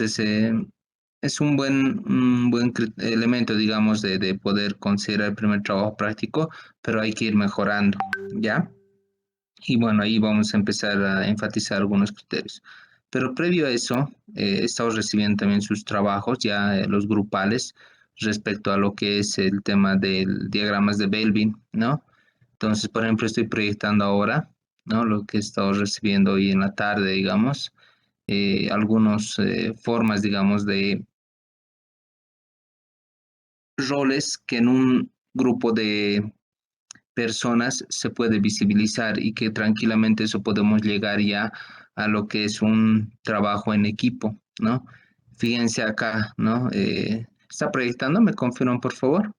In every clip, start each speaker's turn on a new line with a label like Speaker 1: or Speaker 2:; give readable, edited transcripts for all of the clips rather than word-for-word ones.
Speaker 1: Es un buen elemento, digamos, de poder considerar el primer trabajo práctico, pero hay que ir mejorando, ¿ya? Y bueno, ahí vamos a empezar a enfatizar algunos criterios. Pero previo a eso, he estado recibiendo también sus trabajos, ya los grupales, respecto a lo que es el tema del diagramas de Belvin, ¿no? Entonces, por ejemplo, estoy proyectando ahora, ¿no? Lo que he estado recibiendo hoy en la tarde, digamos, algunas formas, digamos, de roles que en un grupo de personas se puede visibilizar y que tranquilamente eso podemos llegar ya a lo que es un trabajo en equipo, ¿no? Fíjense acá, ¿no? ¿Está proyectando? ¿Me confirman, por favor?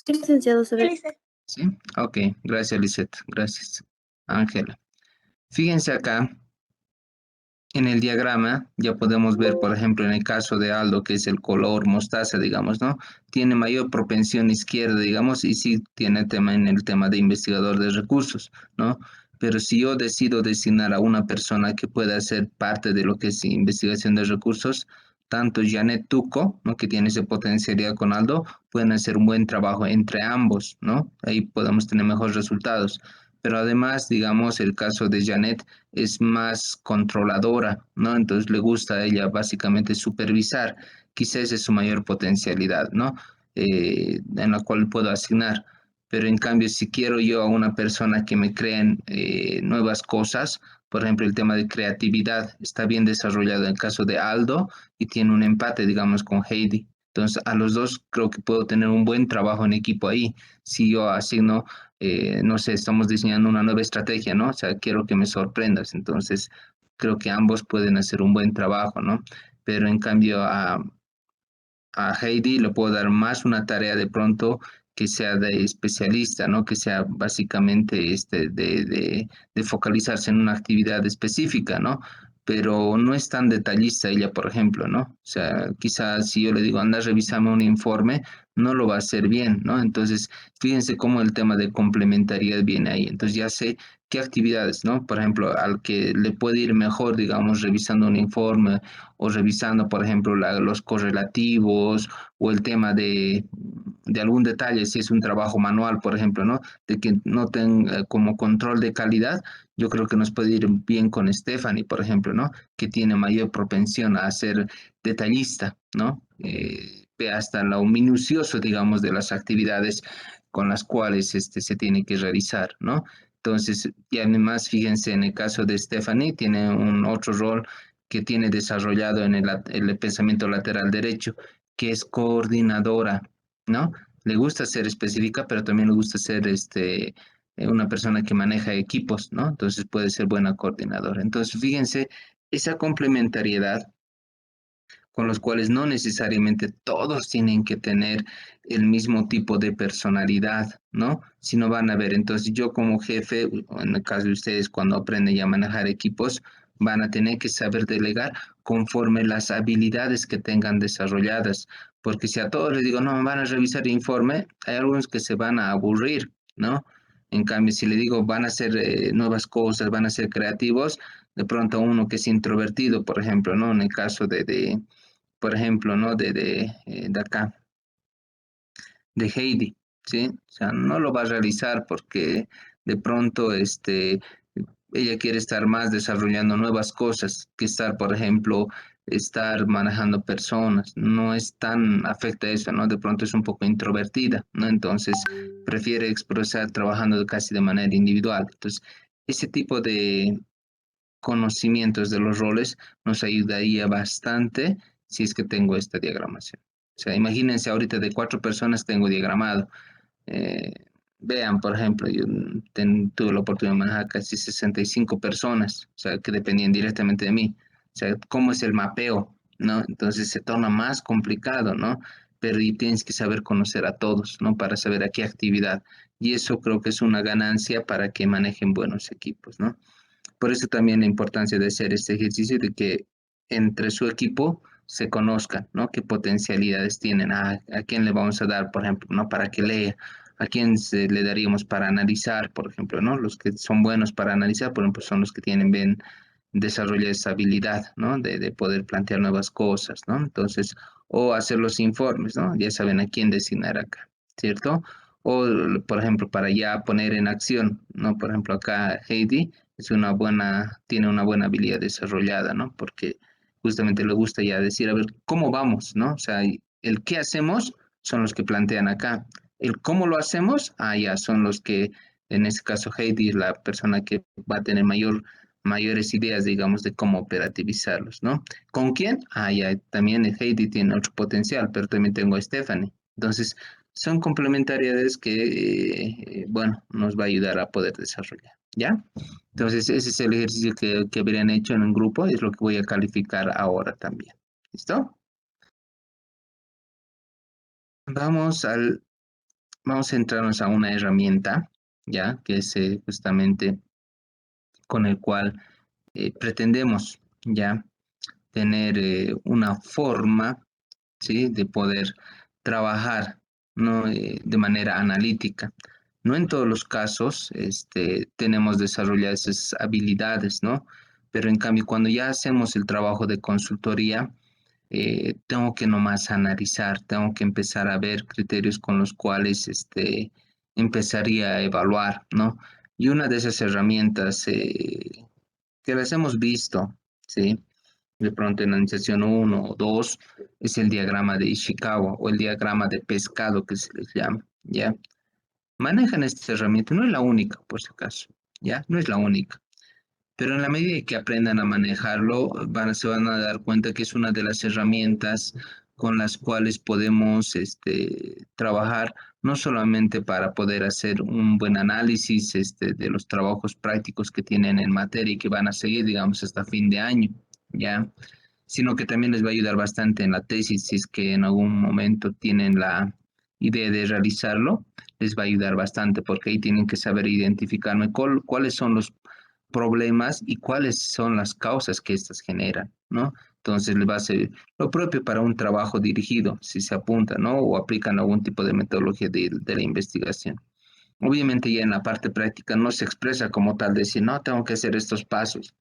Speaker 2: Sí, licenciado, se ve.
Speaker 1: Sí. Ok, gracias, Lisette. Gracias, Ángela. Fíjense acá. En el diagrama ya podemos ver, por ejemplo, en el caso de Aldo, que es el color mostaza, digamos, ¿no? Tiene mayor propensión izquierda, digamos, y sí tiene tema en el tema de investigador de recursos, ¿no? Pero si yo decido designar a una persona que pueda ser parte de lo que es investigación de recursos, tanto Janet Tuco, ¿no? Que tiene esa potencialidad con Aldo, pueden hacer un buen trabajo entre ambos, ¿no? Ahí podemos tener mejores resultados. Pero además, digamos, el caso de Janet es más controladora, ¿no? Entonces le gusta a ella básicamente supervisar, quizás es su mayor potencialidad, ¿no? En la cual puedo asignar. Pero en cambio, si quiero yo a una persona que me creen nuevas cosas, por ejemplo, el tema de creatividad está bien desarrollado en el caso de Aldo y tiene un empate, digamos, con Heidi. Entonces, a los dos creo que puedo tener un buen trabajo en equipo ahí. Si yo asigno no sé, estamos diseñando una nueva estrategia, ¿no? O sea, quiero que me sorprendas. Entonces, creo que ambos pueden hacer un buen trabajo, ¿no? Pero en cambio a Heidi le puedo dar más una tarea de pronto que sea de especialista, ¿no? Que sea básicamente de focalizarse en una actividad específica, ¿no? Pero no es tan detallista ella, por ejemplo, ¿no? O sea, quizás si yo le digo, anda, revísame un informe, no lo va a hacer bien, ¿no? Entonces, fíjense cómo el tema de complementariedad viene ahí. Entonces, ya sé qué actividades, ¿no? Por ejemplo, al que le puede ir mejor, digamos, revisando un informe o revisando, por ejemplo, los correlativos o el tema de algún detalle, si es un trabajo manual, por ejemplo, ¿no? De que no tenga como control de calidad, yo creo que nos puede ir bien con Stephanie, por ejemplo, ¿no? Que tiene mayor propensión a ser detallista, ¿no? Ve hasta lo minucioso, digamos, de las actividades con las cuales se tiene que realizar, ¿no? Entonces, y además, fíjense, en el caso de Stephanie, tiene un otro rol que tiene desarrollado en el pensamiento lateral derecho, que es coordinadora, ¿no? Le gusta ser específica, pero también le gusta ser una persona que maneja equipos, ¿no? Entonces puede ser buena coordinadora. Entonces, fíjense, esa complementariedad con los cuales no necesariamente todos tienen que tener el mismo tipo de personalidad, ¿no? Sino van a ver, entonces yo como jefe, o en el caso de ustedes, cuando aprenden ya a manejar equipos, van a tener que saber delegar conforme las habilidades que tengan desarrolladas, porque si a todos les digo, no, van a revisar el informe, hay algunos que se van a aburrir, ¿no? En cambio, si le digo, van a hacer nuevas cosas, van a ser creativos, de pronto uno que es introvertido, por ejemplo, ¿no? En el caso por ejemplo, ¿no? De acá, de Heidi, ¿sí? O sea, no lo va a realizar porque de pronto, ella quiere estar más desarrollando nuevas cosas que estar, por ejemplo, estar manejando personas. No es tan afecta eso, ¿no? De pronto es un poco introvertida, ¿no? Entonces, prefiere expresar trabajando casi de manera individual. Entonces, ese tipo de conocimientos de los roles nos ayudaría bastante si es que tengo esta diagramación. O sea, imagínense ahorita de 4 personas tengo diagramado. Eh, Vean, por ejemplo, yo tuve la oportunidad de manejar casi 65 personas, o sea, que dependían directamente de mí. O sea, cómo es el mapeo, ¿no? Entonces se torna más complicado, ¿no? Pero y tienes que saber conocer a todos, ¿no? Para saber a qué actividad. Y eso creo que es una ganancia para que manejen buenos equipos, ¿no? Por eso también la importancia de hacer este ejercicio de que entre su equipo se conozcan, ¿no? Qué potencialidades tienen, a quién le vamos a dar, por ejemplo, ¿no? Para que lea, a quién le daríamos para analizar, por ejemplo, ¿no? Los que son buenos para analizar, por ejemplo, son los que tienen bien, desarrolla esa habilidad, ¿no? De poder plantear nuevas cosas, ¿no? Entonces, o hacer los informes, ¿no? Ya saben a quién designar acá, ¿cierto? O, por ejemplo, para ya poner en acción, ¿no? Por ejemplo, acá Heidi tiene una buena habilidad desarrollada, ¿no? Porque justamente le gusta ya decir, a ver, ¿cómo vamos, no? O sea, el qué hacemos son los que plantean acá. El cómo lo hacemos, ya son los que, en este caso, Heidi es la persona que va a tener mayores ideas, digamos, de cómo operativizarlos, ¿no? ¿Con quién? Ya también Heidi tiene otro potencial, pero también tengo a Stephanie. Entonces, son complementariedades que, bueno, nos va a ayudar a poder desarrollar, ¿ya? Entonces, ese es el ejercicio que habrían hecho en un grupo, es lo que voy a calificar ahora también. ¿Listo? Vamos al, vamos a centrarnos a una herramienta, ¿ya? Que es justamente con el cual pretendemos, ¿ya? Tener una forma, ¿sí? De poder trabajar, ¿no? De manera analítica. No en todos los casos tenemos desarrolladas esas habilidades, ¿no? Pero en cambio, cuando ya hacemos el trabajo de consultoría, tengo que nomás analizar, tengo que empezar a ver criterios con los cuales empezaría a evaluar, ¿no? Y una de esas herramientas que las hemos visto, ¿sí? De pronto en la iniciación 1 o 2 es el diagrama de Ishikawa o el diagrama de pescado que se les llama, ¿ya? Manejan esta herramienta, no es la única, por si acaso, ¿ya? No es la única. Pero en la medida que aprendan a manejarlo, se van a dar cuenta que es una de las herramientas con las cuales podemos trabajar, no solamente para poder hacer un buen análisis de los trabajos prácticos que tienen en materia y que van a seguir, digamos, hasta fin de año, ¿ya? Sino que también les va a ayudar bastante en la tesis, si es que en algún momento tienen la idea de realizarlo, les va a ayudar bastante porque ahí tienen que saber identificarme cuáles son los problemas y cuáles son las causas que éstas generan, ¿no? Entonces les va a ser lo propio para un trabajo dirigido, si se apunta, ¿no? O aplican algún tipo de metodología de la investigación. Obviamente ya en la parte práctica no se expresa como tal, decir, no, tengo que hacer estos pasos.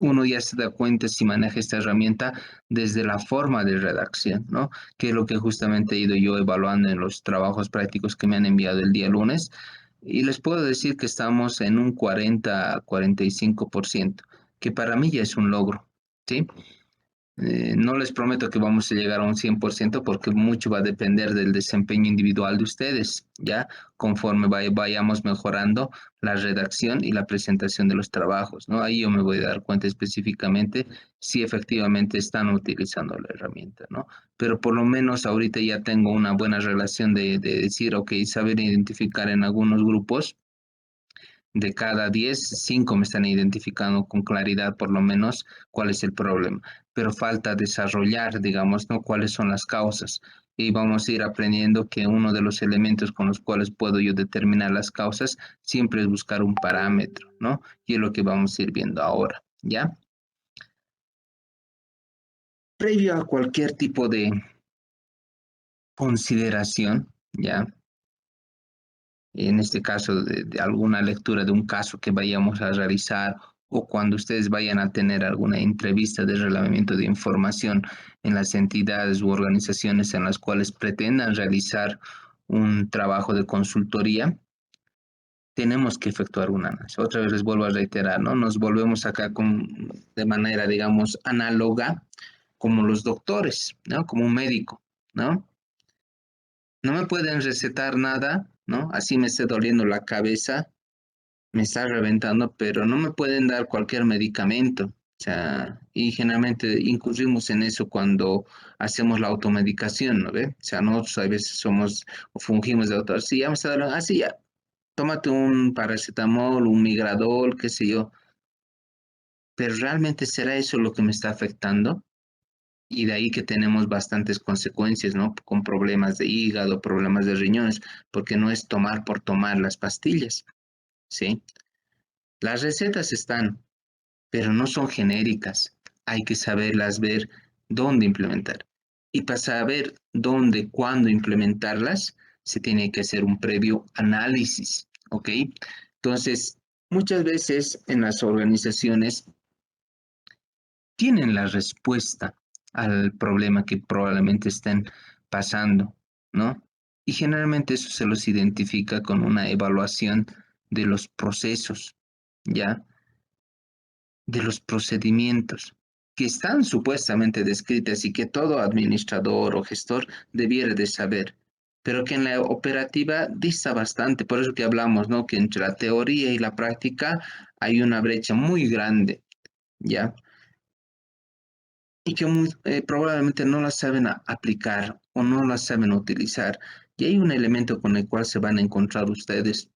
Speaker 1: Uno ya se da cuenta si maneja esta herramienta desde la forma de redacción, ¿no? Que es lo que justamente he ido yo evaluando en los trabajos prácticos que me han enviado el día lunes. Y les puedo decir que estamos en un 40 a 45%, que para mí ya es un logro, ¿sí? No les prometo que vamos a llegar a un 100% porque mucho va a depender del desempeño individual de ustedes, ¿ya? Conforme vayamos mejorando la redacción y la presentación de los trabajos, ¿no? Ahí yo me voy a dar cuenta específicamente si efectivamente están utilizando la herramienta, ¿no? Pero por lo menos ahorita ya tengo una buena relación de decir, ok, saber identificar en algunos grupos de cada 10, 5 me están identificando con claridad por lo menos cuál es el problema, pero falta desarrollar, digamos, ¿no? Cuáles son las causas. Y vamos a ir aprendiendo que uno de los elementos con los cuales puedo yo determinar las causas siempre es buscar un parámetro, ¿no? Y es lo que vamos a ir viendo ahora, ¿ya? Previo a cualquier tipo de consideración, ¿ya? En este caso de alguna lectura de un caso que vayamos a realizar o cuando ustedes vayan a tener alguna entrevista de relevamiento de información en las entidades u organizaciones en las cuales pretendan realizar un trabajo de consultoría, tenemos que efectuar un análisis. Otra vez les vuelvo a reiterar, ¿no? Nos volvemos acá de manera, digamos, análoga como los doctores, ¿no? Como un médico, ¿no? No me pueden recetar nada, ¿no? Así me esté doliendo la cabeza, me está reventando, pero no me pueden dar cualquier medicamento. O sea, y generalmente incurrimos en eso cuando hacemos la automedicación, ¿no ve? O sea, nosotros a veces somos o fungimos de autor. Sí, ya me está dando, sí, ya, tómate un paracetamol, un migradol, qué sé yo. Pero realmente será eso lo que me está afectando. Y de ahí que tenemos bastantes consecuencias, ¿no? Con problemas de hígado, problemas de riñones, porque no es tomar por tomar las pastillas, ¿sí? Las recetas están, pero no son genéricas. Hay que saberlas ver dónde implementar. Y para saber dónde, cuándo implementarlas, se tiene que hacer un previo análisis, ¿ok? Entonces, muchas veces en las organizaciones tienen la respuesta al problema que probablemente estén pasando, ¿no? Y generalmente eso se los identifica con una evaluación de los procesos, ¿ya? De los procedimientos que están supuestamente descritas y que todo administrador o gestor debiera de saber, pero que en la operativa dista bastante. Por eso que hablamos, ¿no? Que entre la teoría y la práctica hay una brecha muy grande, ¿ya? Y que probablemente no la saben aplicar o no la saben utilizar. Y hay un elemento con el cual se van a encontrar ustedes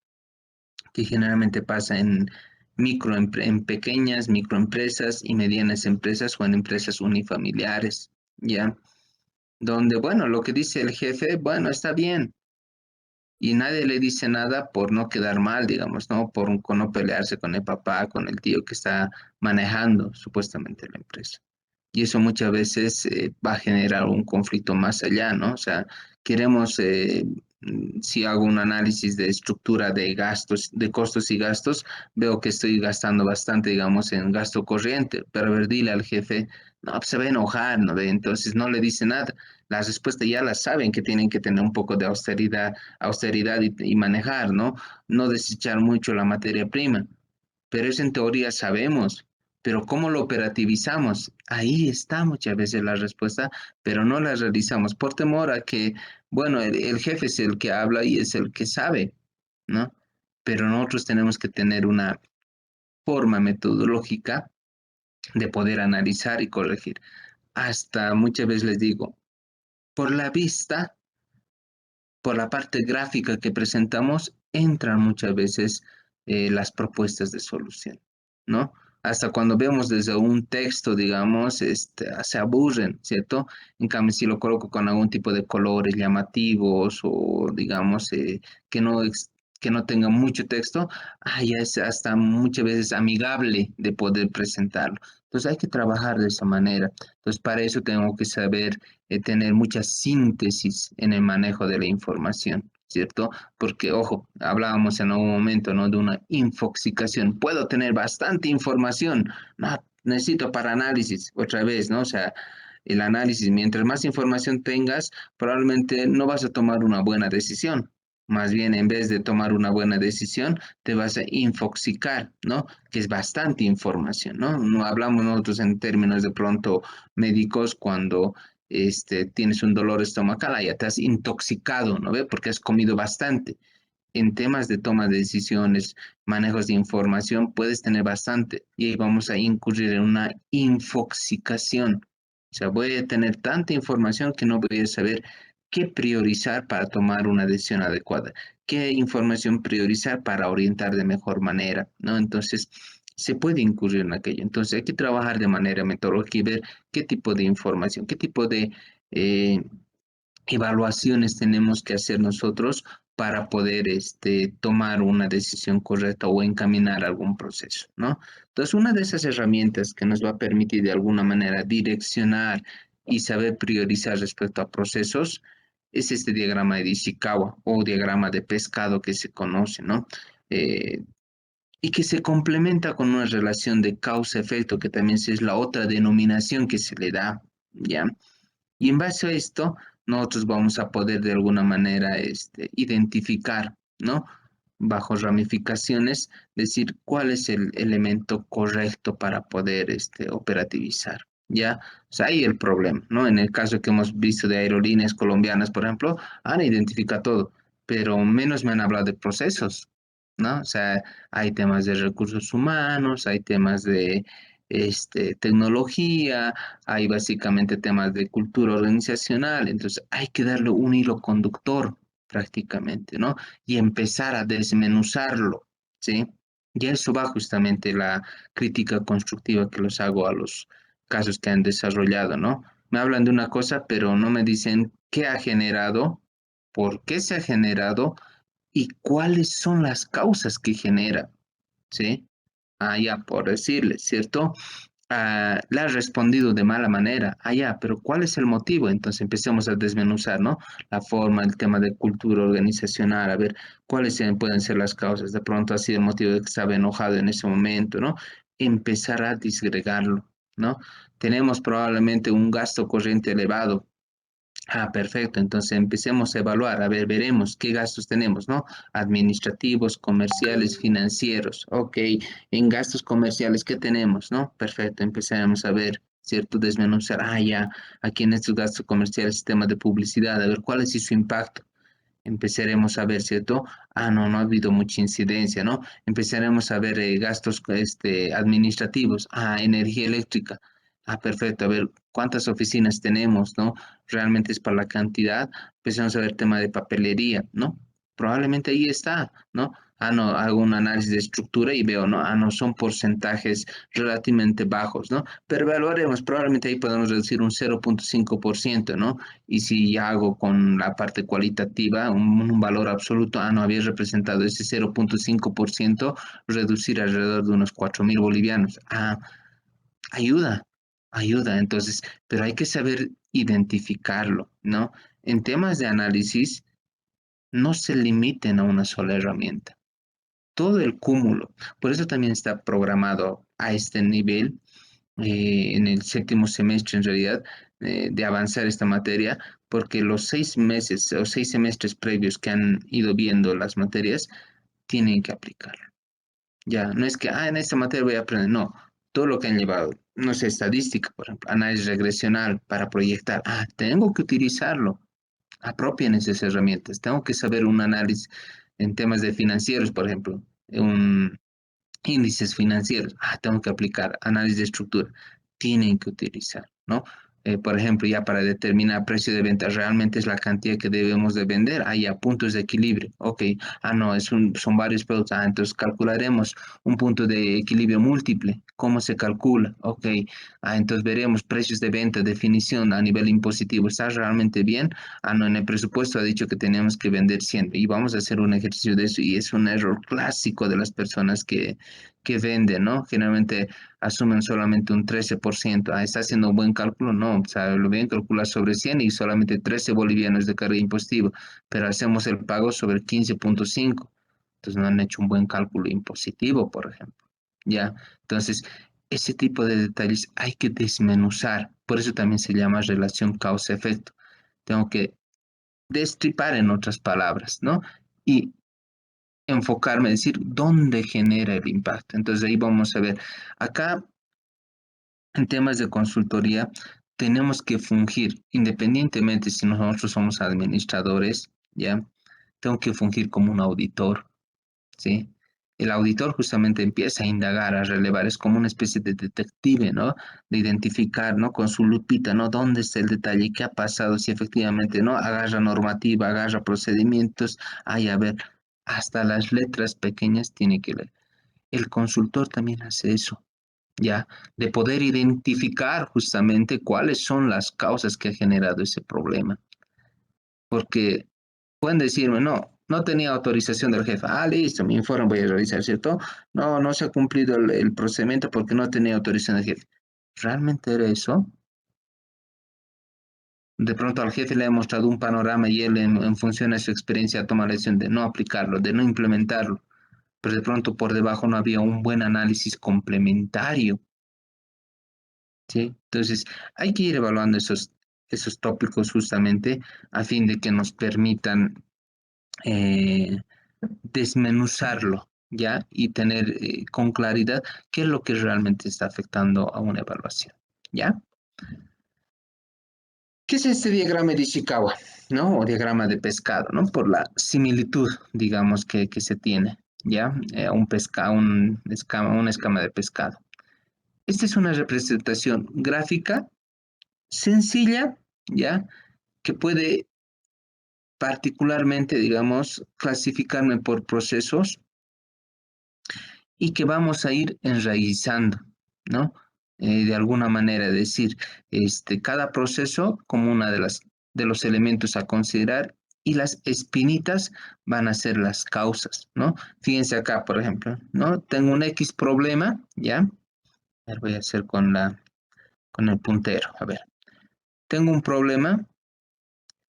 Speaker 1: que generalmente pasa en en pequeñas microempresas y medianas empresas o en empresas unifamiliares, ¿ya? Donde, bueno, lo que dice el jefe, bueno, está bien, y nadie le dice nada por no quedar mal, digamos, ¿no? Por no pelearse con el papá, con el tío que está manejando supuestamente la empresa. Y eso muchas veces va a generar un conflicto más allá, ¿no? O sea, queremos, si hago un análisis de estructura de gastos, de costos y gastos, veo que estoy gastando bastante, digamos, en gasto corriente, pero a ver, dile al jefe, no, pues se va a enojar, ¿no? Entonces no le dice nada. La respuesta ya la saben que tienen que tener un poco de austeridad y manejar, ¿no? No desechar mucho la materia prima. Pero eso en teoría sabemos. Pero ¿cómo lo operativizamos? Ahí está muchas veces la respuesta, pero no la realizamos por temor a que, bueno, el jefe es el que habla y es el que sabe, ¿no? Pero nosotros tenemos que tener una forma metodológica de poder analizar y corregir. Hasta muchas veces les digo, por la vista, por la parte gráfica que presentamos, entran muchas veces las propuestas de solución, ¿no? Hasta cuando vemos desde un texto, digamos, se aburren, ¿cierto? En cambio, si lo coloco con algún tipo de colores llamativos o, digamos, que no tenga mucho texto, ya es hasta muchas veces amigable de poder presentarlo. Entonces hay que trabajar de esa manera. Entonces, para eso tengo que saber tener mucha síntesis en el manejo de la información, ¿cierto? Porque, ojo, hablábamos en algún momento, ¿no? De una infoxicación. Puedo tener bastante información, no, necesito para análisis, otra vez, ¿no? O sea, el análisis, mientras más información tengas, probablemente no vas a tomar una buena decisión. Más bien, en vez de tomar una buena decisión, te vas a infoxicar, ¿no? Que es bastante información, ¿no? No hablamos nosotros en términos de pronto médicos cuando tienes un dolor estomacal, ya te has intoxicado, ¿no ve? Porque has comido bastante. En temas de toma de decisiones, manejos de información, puedes tener bastante y ahí vamos a incurrir en una infoxicación. O sea, voy a tener tanta información que no voy a saber qué priorizar para tomar una decisión adecuada, qué información priorizar para orientar de mejor manera, ¿no? Entonces, se puede incurrir en aquello. Entonces, hay que trabajar de manera metodológica y ver qué tipo de información, qué tipo de eh, evaluaciones tenemos que hacer nosotros para poder tomar una decisión correcta o encaminar algún proceso, ¿no? Entonces, una de esas herramientas que nos va a permitir de alguna manera direccionar y saber priorizar respecto a procesos es este diagrama de Ishikawa o diagrama de pescado que se conoce, ¿no? Eh, y que se complementa con una relación de causa-efecto, que también es la otra denominación que se le da, ¿ya? Y en base a esto, nosotros vamos a poder de alguna manera identificar, ¿no? Bajo ramificaciones, decir cuál es el elemento correcto para poder operativizar. ¿Ya? O sea, ahí el problema, ¿no? En el caso que hemos visto de aerolíneas colombianas, por ejemplo, han identificado todo, pero menos me han hablado de procesos, ¿no? O sea, hay temas de recursos humanos, hay temas de tecnología, hay básicamente temas de cultura organizacional, entonces hay que darle un hilo conductor prácticamente, ¿no? Y empezar a desmenuzarlo, ¿sí? Y eso va justamente la crítica constructiva que los hago a los casos que han desarrollado, ¿no? Me hablan de una cosa, pero no me dicen qué ha generado, por qué se ha generado y cuáles son las causas que genera, ¿sí? Ya, por decirle, ¿cierto? Le ha respondido de mala manera. Ya, pero ¿cuál es el motivo? Entonces empecemos a desmenuzar, ¿no? La forma, el tema de cultura organizacional, a ver cuáles pueden ser las causas. De pronto ha sido el motivo de que estaba enojado en ese momento, ¿no? Empezar a disgregarlo. ¿no? Tenemos probablemente un gasto corriente elevado. Ah, perfecto. Entonces empecemos a evaluar, a ver, veremos qué gastos tenemos, ¿no? Administrativos, comerciales, financieros. Ok, en gastos comerciales, ¿qué tenemos, no? Perfecto, empezaremos a ver, ¿cierto? Desmenuzar, ah, ya, aquí en estos gastos comerciales, sistema de publicidad, a ver cuál es su impacto. Empezaremos a ver, ¿cierto? Ah, no, no ha habido mucha incidencia, ¿no? Empezaremos a ver gastos administrativos, ah, energía eléctrica. Ah, perfecto, a ver cuántas oficinas tenemos, ¿no? Realmente es para la cantidad. Empezamos a ver tema de papelería, ¿no? Probablemente ahí está, ¿no? Ah, no, hago un análisis de estructura y veo, ¿no? Ah, no, son porcentajes relativamente bajos, ¿no? Pero evaluaremos, probablemente ahí podemos reducir un 0,5%, ¿no? Y si hago con la parte cualitativa un valor absoluto, ah, no había representado ese 0,5%, reducir alrededor de unos 4.000 bolivianos. Ah, ayuda, ayuda. Entonces, pero hay que saber identificarlo, ¿no? En temas de análisis, no se limiten a una sola herramienta. Todo el cúmulo. Por eso también está programado a este nivel en el séptimo semestre en realidad, de avanzar esta materia, porque los 6 meses o 6 semestres previos que han ido viendo las materias tienen que aplicarlo. Ya, no es que, ah, en esta materia voy a aprender, no, todo lo que han llevado, no sé, estadística, por ejemplo, análisis regresional para proyectar, ah, tengo que utilizarlo, apropien esas herramientas, tengo que saber un análisis en temas de financieros, por ejemplo, un índices financieros, ah, tengo que aplicar análisis de estructura, tienen que utilizar, ¿no? Por ejemplo, ya para determinar precio de venta, realmente es la cantidad que debemos de vender, ah, ya puntos de equilibrio, ok, ah, no, son varios productos, ah, entonces calcularemos un punto de equilibrio múltiple, ¿cómo se calcula? Ok, ah, entonces veremos precios de venta, definición a nivel impositivo, ¿está realmente bien? Ah, no, en el presupuesto ha dicho que tenemos que vender 100 y vamos a hacer un ejercicio de eso y es un error clásico de las personas que venden, ¿no? Generalmente asumen solamente un 13%. Ah, ¿está haciendo un buen cálculo? No, o sea, lo bien calcular sobre 100 y solamente 13 bolivianos de carga impositiva, pero hacemos el pago sobre 15,5. Entonces no han hecho un buen cálculo impositivo, por ejemplo. ¿Ya? Entonces, ese tipo de detalles hay que desmenuzar. Por eso también se llama relación causa-efecto. Tengo que destripar en otras palabras, ¿no? Y enfocarme, decir dónde genera el impacto. Entonces ahí vamos a ver. Acá, en temas de consultoría, tenemos que fungir, independientemente si nosotros somos administradores, ¿ya? Tengo que fungir como un auditor, ¿sí? El auditor justamente empieza a indagar, a relevar, es como una especie de detective, ¿no? De identificar, ¿no? Con su lupita, ¿no? ¿Dónde está el detalle? ¿Qué ha pasado? Si efectivamente, ¿no? Agarra normativa, agarra procedimientos, ay, a ver, hasta las letras pequeñas tiene que leer. El consultor también hace eso, ¿ya? De poder identificar justamente cuáles son las causas que ha generado ese problema. Porque pueden decirme, no, no tenía autorización del jefe. Ah, listo, mi informe voy a revisar, ¿cierto? No, no se ha cumplido el procedimiento porque no tenía autorización del jefe. ¿Realmente era eso? De pronto al jefe le ha mostrado un panorama y él en función de su experiencia toma la decisión de no aplicarlo, de no implementarlo. Pero de pronto por debajo no había un buen análisis complementario, ¿sí? Entonces hay que ir evaluando esos tópicos justamente a fin de que nos permitan eh, desmenuzarlo, ¿ya? Y tener con claridad qué es lo que realmente está afectando a una evaluación, ¿ya? ¿Qué es este diagrama de Ishikawa, ¿no? O diagrama de pescado, ¿no? Por la similitud, digamos, que se tiene, ¿ya? Una escama de pescado. Esta es una representación gráfica sencilla, ¿ya? Que puede particularmente, digamos, clasificarme por procesos y que vamos a ir enraizando, ¿no? De alguna manera, decir, cada proceso como una de los elementos a considerar y las espinitas van a ser las causas, ¿no? Fíjense acá, por ejemplo, ¿no? Tengo un X problema, ¿ya? A ver, voy a hacer con el puntero, a ver. Tengo un problema,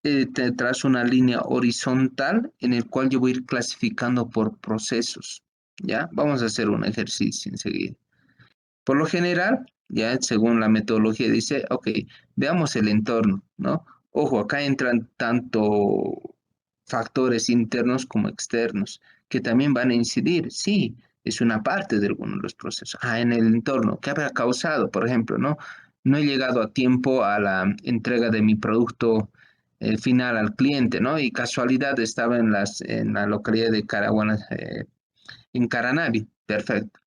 Speaker 1: te trazo una línea horizontal en el cual yo voy a ir clasificando por procesos, ¿ya? Vamos a hacer un ejercicio enseguida. Por lo general, ya según la metodología dice, ok, veamos el entorno, ¿no? Ojo, acá entran tanto factores internos como externos, que también van a incidir, sí, es una parte de algunos de los procesos. Ah, en el entorno, ¿qué habrá causado? Por ejemplo, ¿no? No he llegado a tiempo a la entrega de mi producto final al cliente, ¿no? Y casualidad estaba en la localidad de Caraguana, en Caranavi, perfecto.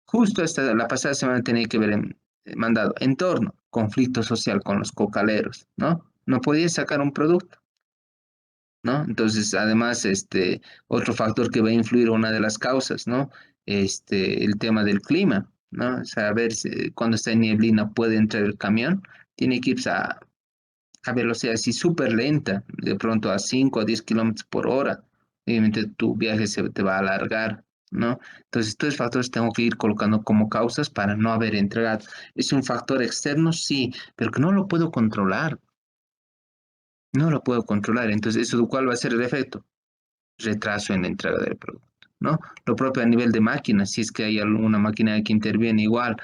Speaker 1: Justo la pasada semana tenía que ver mandado entorno, conflicto social con los cocaleros, ¿no? No podía sacar un producto, ¿no? Entonces, además, otro factor que va a influir, una de las causas, ¿no? El tema del clima, ¿no? O sea, a ver si, cuando está en nieblina puede entrar el camión, tiene que irse a velocidad así súper lenta, de pronto a 5 a 10 kilómetros por hora. Obviamente tu viaje se te va a alargar, ¿no? Entonces, estos factores tengo que ir colocando como causas para no haber entregado. ¿Es un factor externo? Sí, pero que no lo puedo controlar, no lo puedo controlar. Entonces, ¿eso cuál va a ser el efecto? Retraso en la entrega del producto, ¿no? Lo propio a nivel de máquinas, si es que hay alguna máquina que interviene igual,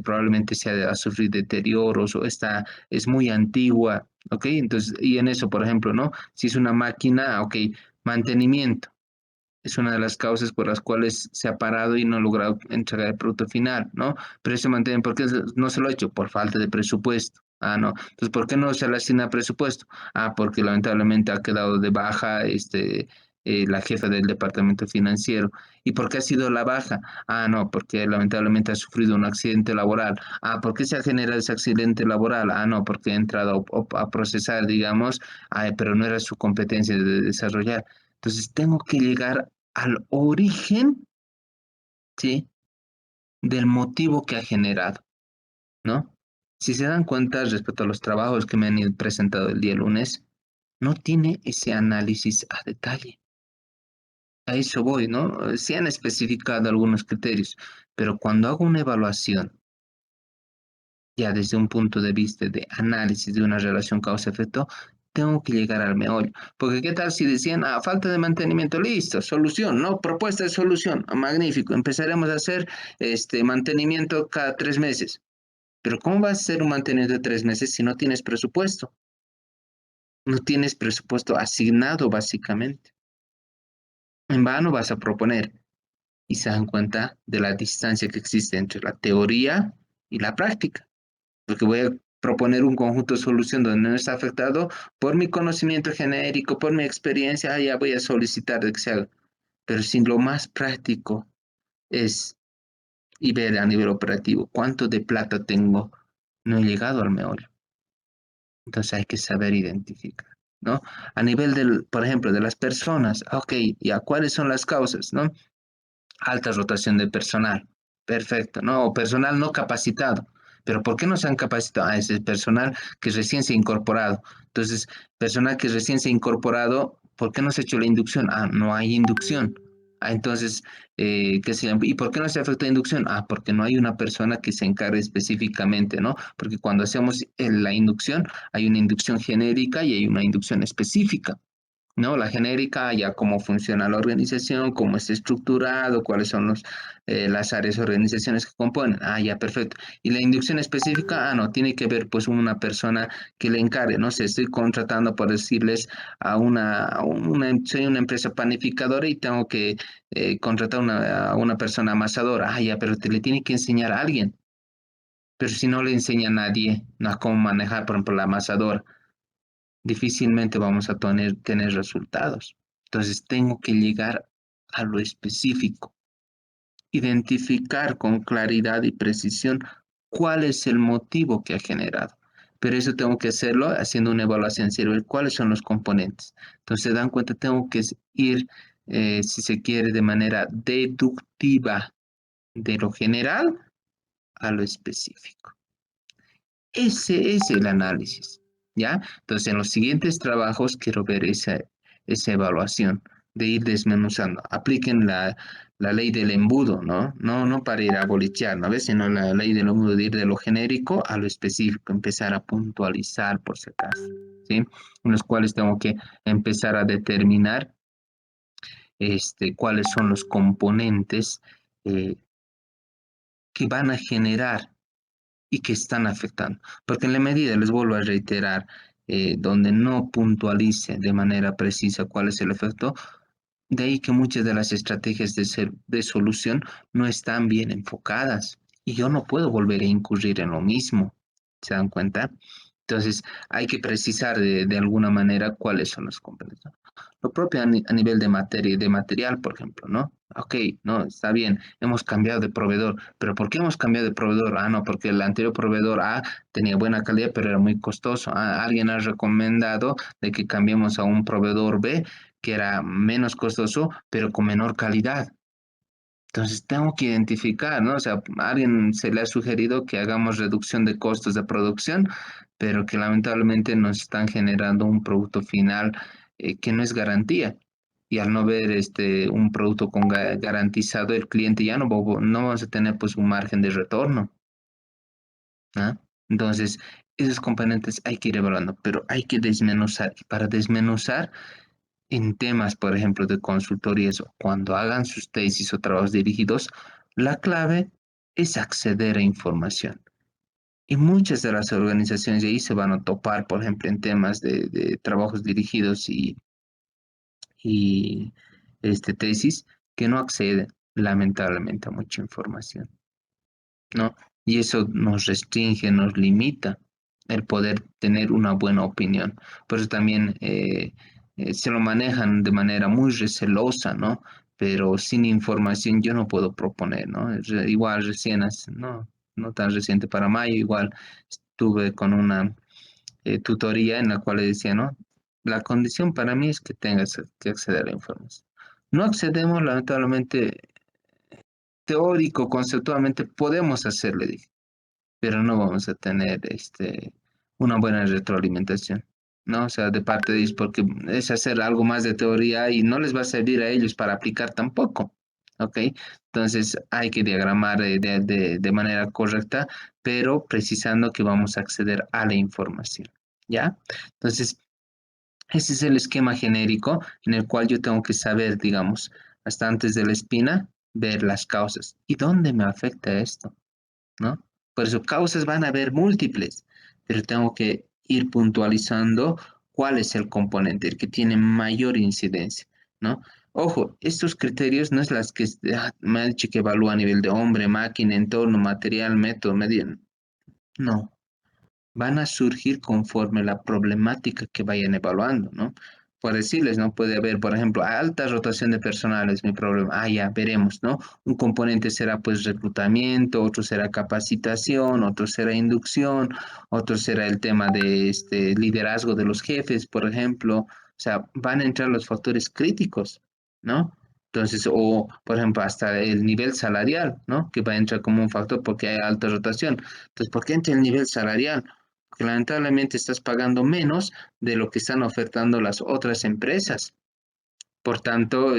Speaker 1: probablemente sea a sufrir deterioros o esta es muy antigua, ¿ok? Entonces, y en eso, por ejemplo, ¿no? Si es una máquina, ok, mantenimiento. Es una de las causas por las cuales se ha parado y no ha logrado entregar el producto final, ¿no? Pero se mantiene, ¿por qué no se lo ha hecho? Por falta de presupuesto. Ah, no. Entonces, ¿por qué no se le asigna presupuesto? Ah, porque lamentablemente ha quedado de baja la jefa del departamento financiero. ¿Y por qué ha sido la baja? Ah, no, porque lamentablemente ha sufrido un accidente laboral. Ah, ¿por qué se ha generado ese accidente laboral? Ah, no, porque ha entrado a procesar, digamos, pero no era su competencia de desarrollar. Entonces tengo que llegar al origen, ¿sí? Del motivo que ha generado, ¿no? Si se dan cuenta respecto a los trabajos que me han ido presentado el día lunes, no tiene ese análisis a detalle. A eso voy, ¿no? Se han especificado algunos criterios, pero cuando hago una evaluación, ya desde un punto de vista de análisis de una relación causa-efecto, tengo que llegar al meollo. Porque qué tal si decían, ah, falta de mantenimiento, listo, solución, ¿no? Propuesta de solución, ah, magnífico, empezaremos a hacer este mantenimiento cada 3 meses. Pero ¿cómo vas a hacer un mantenimiento de 3 meses si no tienes presupuesto? No tienes presupuesto asignado básicamente. En vano vas a proponer y se dan cuenta de la distancia que existe entre la teoría y la práctica. Porque voy a proponer un conjunto de solución donde no está afectado por mi conocimiento genérico, por mi experiencia, ya voy a solicitar de que se haga. Pero si lo más práctico es y ver a nivel operativo cuánto de plata tengo, no he llegado al meollo. Entonces hay que saber identificar, ¿no? A nivel del, por ejemplo, de las personas, ok, ¿ya cuáles son las causas, no? Alta rotación de personal, perfecto, ¿no? O personal no capacitado. Pero ¿por qué no se han capacitado? Ah, ese personal que recién se ha incorporado. Entonces, personal que recién se ha incorporado, ¿por qué no se ha hecho la inducción? Ah, no hay inducción. Ah, entonces, ¿qué se llama? ¿Y por qué no se afecta la inducción? Ah, porque no hay una persona que se encargue específicamente, ¿no? Porque cuando hacemos la inducción, hay una inducción genérica y hay una inducción específica. ¿No? La genérica, ya cómo funciona la organización, cómo está estructurado, cuáles son las áreas o organizaciones que componen. Ah, ya, perfecto. Y la inducción específica, ah, no, tiene que ver pues una persona que le encargue, no sé, estoy contratando, por decirles, soy una empresa panificadora y tengo que contratar a una persona amasadora. Ah, ya, pero le tiene que enseñar a alguien. Pero si no le enseña a nadie, no a cómo manejar, por ejemplo, la amasadora difícilmente vamos a tener resultados. Entonces tengo que llegar a lo específico, identificar con claridad y precisión cuál es el motivo que ha generado. Pero eso tengo que hacerlo haciendo una evaluación, ver cuáles son los componentes. Entonces se dan cuenta, tengo que ir, si se quiere, de manera deductiva de lo general a lo específico. Ese es el análisis, ¿ya? Entonces, en los siguientes trabajos quiero ver esa evaluación, de ir desmenuzando. Apliquen la ley del embudo, ¿no? No para ir a bolichear, ¿no ves? Sino la ley del embudo, de ir de lo genérico a lo específico, empezar a puntualizar, por si acaso, ¿sí? En los cuales tengo que empezar a determinar cuáles son los componentes eh, que van a generar y que están afectando. Porque en la medida, les vuelvo a reiterar, donde no puntualice de manera precisa cuál es el efecto, de ahí que muchas de las estrategias de solución no están bien enfocadas y yo no puedo volver a incurrir en lo mismo. ¿Se dan cuenta? Entonces, hay que precisar de alguna manera cuáles son los componentes. Lo propio a nivel de materia y de material, por ejemplo, ¿no? Ok, no, está bien, hemos cambiado de proveedor, pero ¿por qué hemos cambiado de proveedor? Ah, no, porque el anterior proveedor A tenía buena calidad, pero era muy costoso. Ah, alguien ha recomendado de que cambiemos a un proveedor B que era menos costoso, pero con menor calidad. Entonces tengo que identificar, ¿no? O sea, a alguien se le ha sugerido que hagamos reducción de costos de producción, pero que lamentablemente nos están generando un producto final que no es garantía. Y al no ver un producto con garantizado, el cliente ya no vamos a tener pues un margen de retorno, ¿ah? Entonces, esos componentes hay que ir evaluando, pero hay que desmenuzar. Y para desmenuzar, en temas, por ejemplo, de consultorías o cuando hagan sus tesis o trabajos dirigidos, la clave es acceder a información. Y muchas de las organizaciones de ahí se van a topar, por ejemplo, en temas de trabajos dirigidos y tesis, que no acceden, lamentablemente, a mucha información, ¿no? Y eso nos restringe, nos limita el poder tener una buena opinión. Por eso también se lo manejan de manera muy recelosa, ¿no? Pero sin información yo no puedo proponer, ¿no? Igual recién, no, no tan reciente para mayo, igual estuve con una tutoría en la cual le decía, ¿no? La condición para mí es que tengas que acceder a la información. No accedemos, lamentablemente, teórico, conceptualmente podemos hacerle, dije, pero no vamos a tener una buena retroalimentación, ¿no? O sea, de parte de ellos, porque es hacer algo más de teoría y no les va a servir a ellos para aplicar tampoco, ¿ok? Entonces hay que diagramar de manera correcta, pero precisando que vamos a acceder a la información, ¿ya? Entonces, ese es el esquema genérico en el cual yo tengo que saber, digamos, hasta antes de la espina, ver las causas. ¿Y dónde me afecta esto? ¿No? Por eso causas van a haber múltiples, pero tengo que ir puntualizando cuál es el componente, el que tiene mayor incidencia, ¿no? Ojo, estos criterios no es las que me ha dicho que evalúa a nivel de hombre, máquina, entorno, material, método, medio. No, van a surgir conforme la problemática que vayan evaluando, ¿no? Por decirles, ¿no? Puede haber, por ejemplo, alta rotación de personal es mi problema. Ah, ya, veremos, ¿no? Un componente será pues reclutamiento, otro será capacitación, otro será inducción, otro será el tema de este liderazgo de los jefes, por ejemplo. O sea, van a entrar los factores críticos, ¿no? Entonces, o por ejemplo, hasta el nivel salarial, ¿no? Que va a entrar como un factor porque hay alta rotación. Entonces, ¿por qué entra el nivel salarial? Porque lamentablemente estás pagando menos de lo que están ofertando las otras empresas. Por tanto,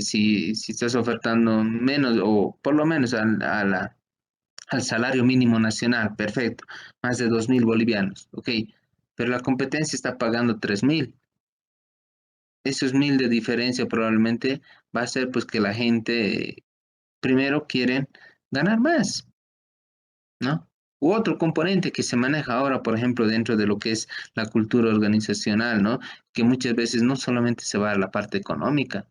Speaker 1: si estás ofertando menos o por lo menos al salario mínimo nacional, perfecto, más de 2.000 bolivianos, ok, pero la competencia está pagando 3.000. Esos 1.000 de diferencia probablemente va a ser pues que la gente primero quieren ganar más, ¿no? U otro componente que se maneja ahora, por ejemplo, dentro de lo que es la cultura organizacional, ¿no? Que muchas veces no solamente se va a la parte económica,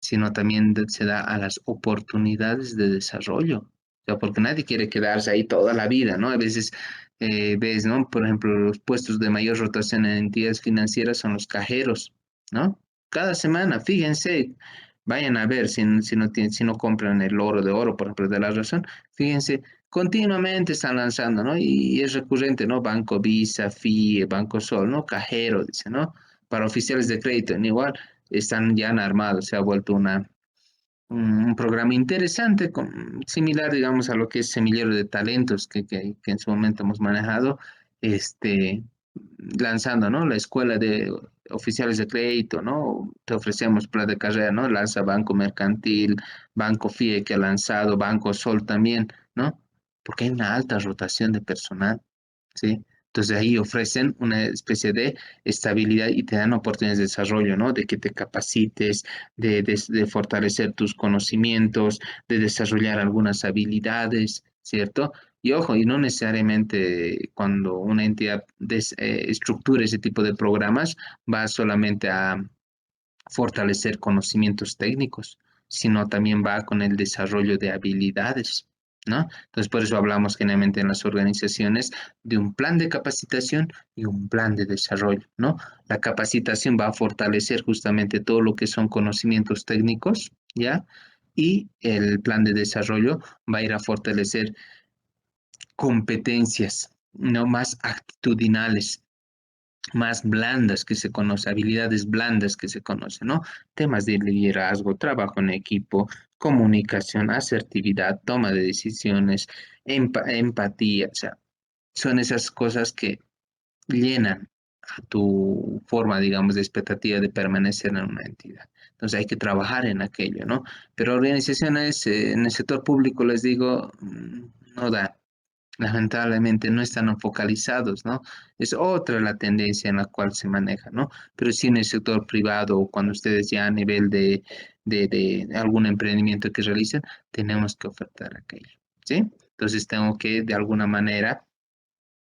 Speaker 1: sino también se da a las oportunidades de desarrollo. O sea, porque nadie quiere quedarse ahí toda la vida, ¿no? A veces ves, ¿no? Por ejemplo, los puestos de mayor rotación en entidades financieras son los cajeros, ¿no? Cada semana, fíjense, vayan a ver si no compran el oro de oro, por ejemplo, de la razón, fíjense, continuamente están lanzando, ¿no? Y es recurrente, ¿no? Banco Visa, FIE, Banco Sol, ¿no? Cajero, dice, ¿no? Para oficiales de crédito, en igual están ya armados, se ha vuelto un programa interesante, similar, digamos, a lo que es Semillero de Talentos, que en su momento hemos manejado, este, lanzando, ¿no? La escuela de oficiales de crédito, ¿no? Te ofrecemos plan de carrera, ¿no? Lanza Banco Mercantil, Banco FIE que ha lanzado, Banco Sol también, ¿no? Porque hay una alta rotación de personal, ¿sí? Entonces ahí ofrecen una especie de estabilidad y te dan oportunidades de desarrollo, ¿no? De que te capacites, de fortalecer tus conocimientos, de desarrollar algunas habilidades, ¿cierto? Y ojo, y no necesariamente cuando una entidad estructura ese tipo de programas va solamente a fortalecer conocimientos técnicos, sino también va con el desarrollo de habilidades, ¿no? Entonces, por eso hablamos generalmente en las organizaciones de un plan de capacitación y un plan de desarrollo, ¿no? La capacitación va a fortalecer justamente todo lo que son conocimientos técnicos, ¿ya? Y el plan de desarrollo va a ir a fortalecer competencias, no más actitudinales, más blandas que se conoce, habilidades blandas que se conocen, ¿no? Temas de liderazgo, trabajo en equipo, comunicación, asertividad, toma de decisiones, empatía, o sea, son esas cosas que llenan a tu forma, digamos, de expectativa de permanecer en una entidad. Entonces hay que trabajar en aquello, ¿no? Pero organizaciones en el sector público, les digo, no da. Lamentablemente no están focalizados, ¿no? Es otra la tendencia en la cual se maneja, ¿no? Pero sí en el sector privado o cuando ustedes ya a nivel de algún emprendimiento que realicen, tenemos que ofertar aquello, ¿sí? Entonces tengo que de alguna manera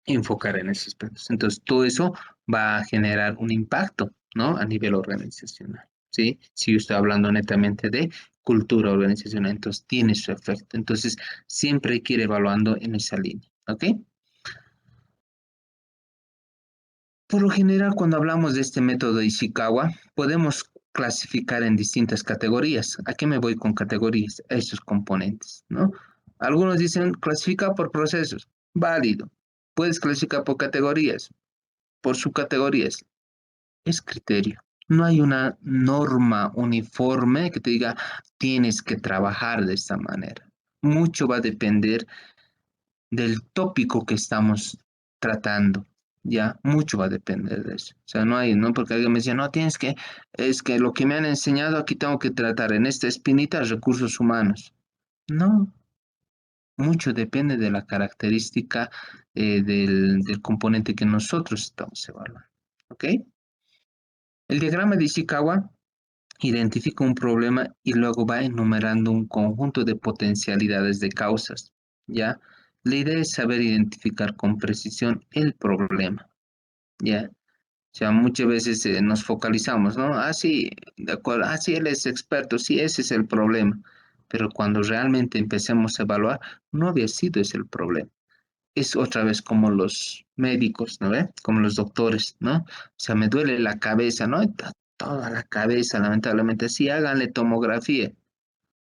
Speaker 1: enfocar en esos aspectos. Entonces todo eso va a generar un impacto, ¿no? A nivel organizacional, ¿sí? Si yo estoy hablando netamente de cultura organizacional, entonces tiene su efecto. Entonces siempre hay que ir evaluando en esa línea, ¿ok? Por lo general, cuando hablamos de este método de Ishikawa, podemos clasificar en distintas categorías. ¿A qué me voy con categorías? A estos componentes, ¿no? Algunos dicen clasifica por procesos. Válido. Puedes clasificar por categorías, por subcategorías. Es criterio. No hay una norma uniforme que te diga tienes que trabajar de esta manera. Mucho va a depender del tópico que estamos tratando. Ya, mucho va a depender de eso. O sea, no hay, ¿no? Porque alguien me decía, no, tienes que, es que lo que me han enseñado aquí tengo que tratar en esta espinita recursos humanos. No, mucho depende de la característica del componente que nosotros estamos evaluando. ¿Ok? El diagrama de Ishikawa identifica un problema y luego va enumerando un conjunto de potencialidades de causas. ¿Ya? La idea es saber identificar con precisión el problema. ¿Ya? O sea, muchas veces nos focalizamos, ¿no? Ah, sí, de acuerdo, ah, sí, él es experto, sí, ese es el problema. Pero cuando realmente empecemos a evaluar, no había sido ese el problema. Es otra vez como los médicos, ¿no ve? Como los doctores, ¿no? O sea, me duele la cabeza, ¿no? Toda la cabeza, lamentablemente. Sí, háganle tomografía.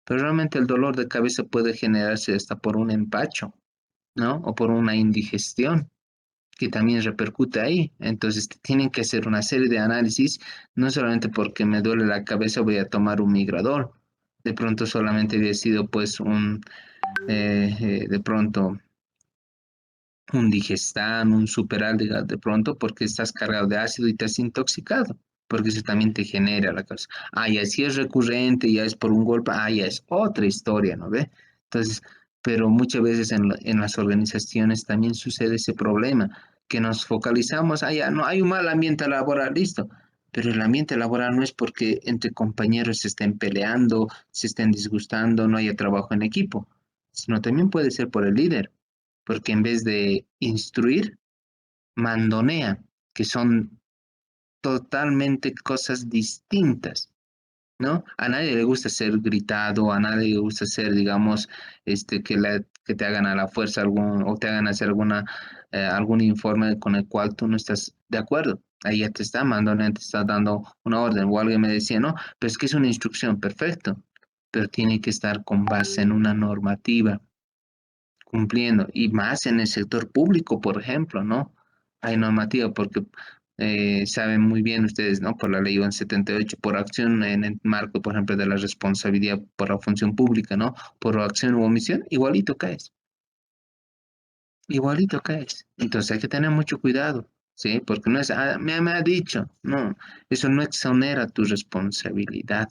Speaker 1: Pero realmente el dolor de cabeza puede generarse hasta por un empacho, ¿no? O por una indigestión que también repercute ahí. Entonces tienen que hacer una serie de análisis, no solamente porque me duele la cabeza voy a tomar un migrador. De pronto solamente había sido pues de pronto un digestán, un superáldiga de pronto porque estás cargado de ácido y te has intoxicado, porque eso también te genera la causa. Ah, ya si es recurrente, ya es por un golpe, ah, ya es otra historia, ¿no ve? Entonces, pero muchas veces en las organizaciones también sucede ese problema, que nos focalizamos, ah, ya no hay un mal ambiente laboral, listo. Pero el ambiente laboral no es porque entre compañeros se estén peleando, se estén disgustando, no haya trabajo en equipo, sino también puede ser por el líder porque en vez de instruir, mandonea, que son totalmente cosas distintas, ¿no? A nadie le gusta ser gritado, a nadie le gusta ser, digamos, que te hagan a la fuerza o te hagan hacer algún informe con el cual tú no estás de acuerdo. Ahí ya te está mandando, te está dando una orden. O alguien me decía, no, pero es que es una instrucción, perfecto, pero tiene que estar con base en una normativa cumpliendo, y más en el sector público, por ejemplo, ¿no? Hay normativa porque saben muy bien ustedes, ¿no? Por la ley 1178, por acción en el marco, por ejemplo, de la responsabilidad por la función pública, ¿no? Por acción u omisión, igualito caes. Entonces hay que tener mucho cuidado, ¿sí? Porque no es, ah, me ha dicho, no, eso no exonera tu responsabilidad.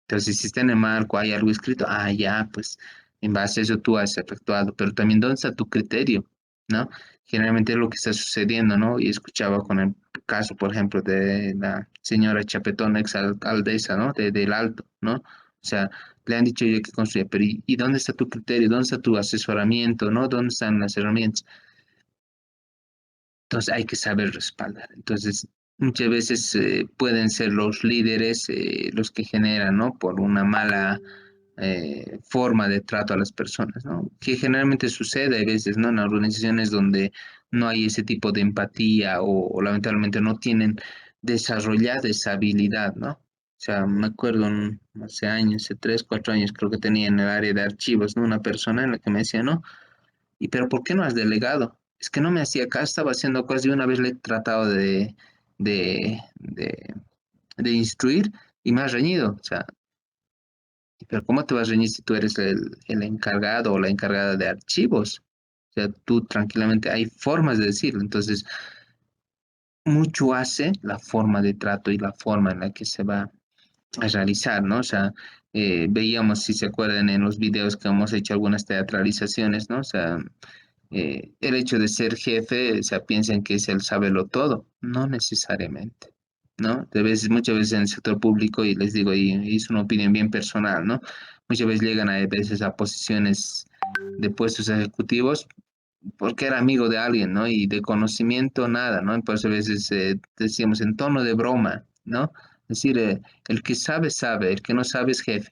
Speaker 1: Entonces, si está en el marco, hay algo escrito, ah, ya, pues en base a eso tú has efectuado, pero también dónde está tu criterio, ¿no? Generalmente es lo que está sucediendo, ¿no? Y escuchaba con el caso, por ejemplo, de la señora Chapetón, ex alcaldesa, ¿no? Del Alto, ¿no? O sea, le han dicho yo que construya, pero ¿y dónde está tu criterio? ¿Dónde está tu asesoramiento? ¿No? ¿Dónde están las herramientas? Entonces hay que saber respaldar. Entonces, muchas veces pueden ser los líderes los que generan, ¿no? Por una mala forma de trato a las personas, ¿no? Que generalmente sucede a veces, ¿no? En organizaciones donde no hay ese tipo de empatía o lamentablemente no tienen desarrollada esa habilidad, ¿no? O sea, me acuerdo hace años, hace 3, 4 años, creo que tenía en el área de archivos, ¿no? Una persona en la que me decía, ¿no? ¿Y pero por qué no has delegado? Es que no me hacía caso, estaba haciendo cosas y una vez le he tratado de, de, de instruir y me ha reñido. O sea, pero ¿cómo te vas a reñir si tú eres el encargado o la encargada de archivos? O sea, tú tranquilamente, hay formas de decirlo. Entonces, mucho hace la forma de trato y la forma en la que se va a realizar, ¿no? O sea, veíamos, si se acuerdan, en los videos que hemos hecho algunas teatralizaciones, ¿no? O sea, el hecho de ser jefe, o sea, piensan que es el saberlo todo. No necesariamente, ¿no? Muchas veces en el sector público, y les digo, y es una opinión bien personal, ¿no? Muchas veces llegan a veces a posiciones de puestos ejecutivos porque era amigo de alguien, ¿no? Y de conocimiento nada, ¿no? Por eso a veces decíamos en tono de broma, ¿no? Es decir, el que sabe, sabe, el que no sabe es jefe.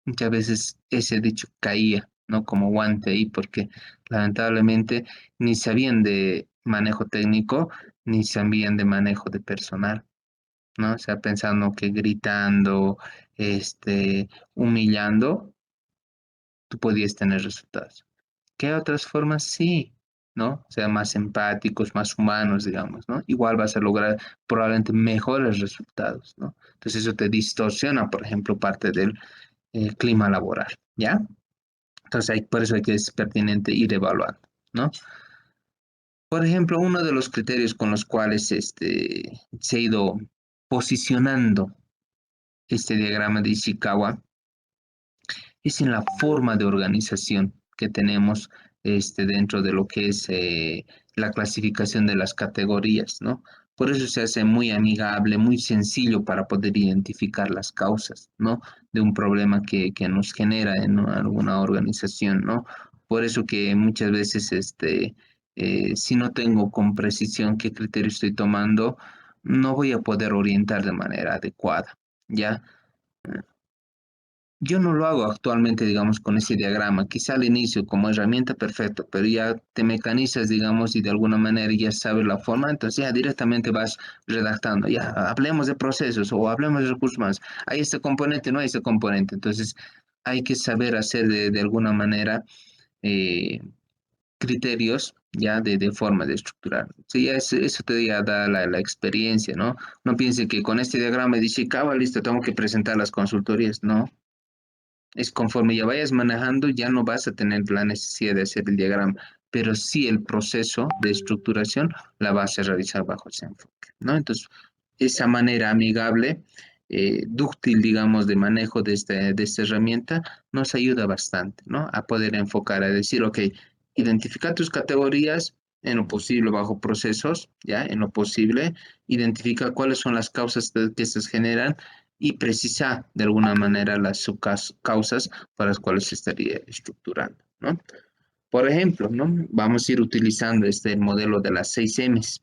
Speaker 1: Muchas veces ese dicho caía, ¿no? Como guante ahí, porque lamentablemente ni sabían de manejo técnico, ni sabían de manejo de personal, ¿no? O sea, pensando que gritando, humillando, tú podías tener resultados. ¿Qué otras formas? Sí, ¿no? O sea, más empáticos, más humanos, digamos, ¿no? Igual vas a lograr probablemente mejores resultados, ¿no? Entonces eso te distorsiona, por ejemplo, parte del clima laboral, ¿ya? Entonces, por eso hay que es pertinente ir evaluando, ¿no? Por ejemplo, uno de los criterios con los cuales se ha ido posicionando este diagrama de Ishikawa es en la forma de organización que tenemos dentro de lo que es la clasificación de las categorías, ¿no? Por eso se hace muy amigable, muy sencillo para poder identificar las causas, ¿no? De un problema que nos genera en alguna organización, ¿no? Por eso que muchas veces, si no tengo con precisión qué criterio estoy tomando, no voy a poder orientar de manera adecuada, ¿ya? Yo no lo hago actualmente, digamos, con ese diagrama. Quizá al inicio como herramienta, perfecto, pero ya te mecanizas, digamos, y de alguna manera ya sabes la forma, entonces ya directamente vas redactando. Ya, hablemos de procesos o hablemos de recursos humanos. Hay este componente, no hay este componente. Entonces, hay que saber hacer de alguna manera eh, criterios ya de forma de estructurar. Sí, ya eso te ya da la experiencia, ¿no? No piense que con este diagrama de Ishikawa, listo, tengo que presentar las consultorías, no, es conforme ya vayas manejando, ya no vas a tener la necesidad de hacer el diagrama, pero sí el proceso de estructuración la vas a realizar bajo ese enfoque, ¿no? Entonces, esa manera amigable, dúctil, digamos, de manejo de esta herramienta nos ayuda bastante, ¿no? A poder enfocar, a decir, ok, identifica tus categorías en lo posible bajo procesos, ¿ya? En lo posible, identifica cuáles son las causas que se generan y precisa de alguna manera las subcausas para las cuales se estaría estructurando, ¿no? Por ejemplo, ¿no? Vamos a ir utilizando este modelo de las 6 M's.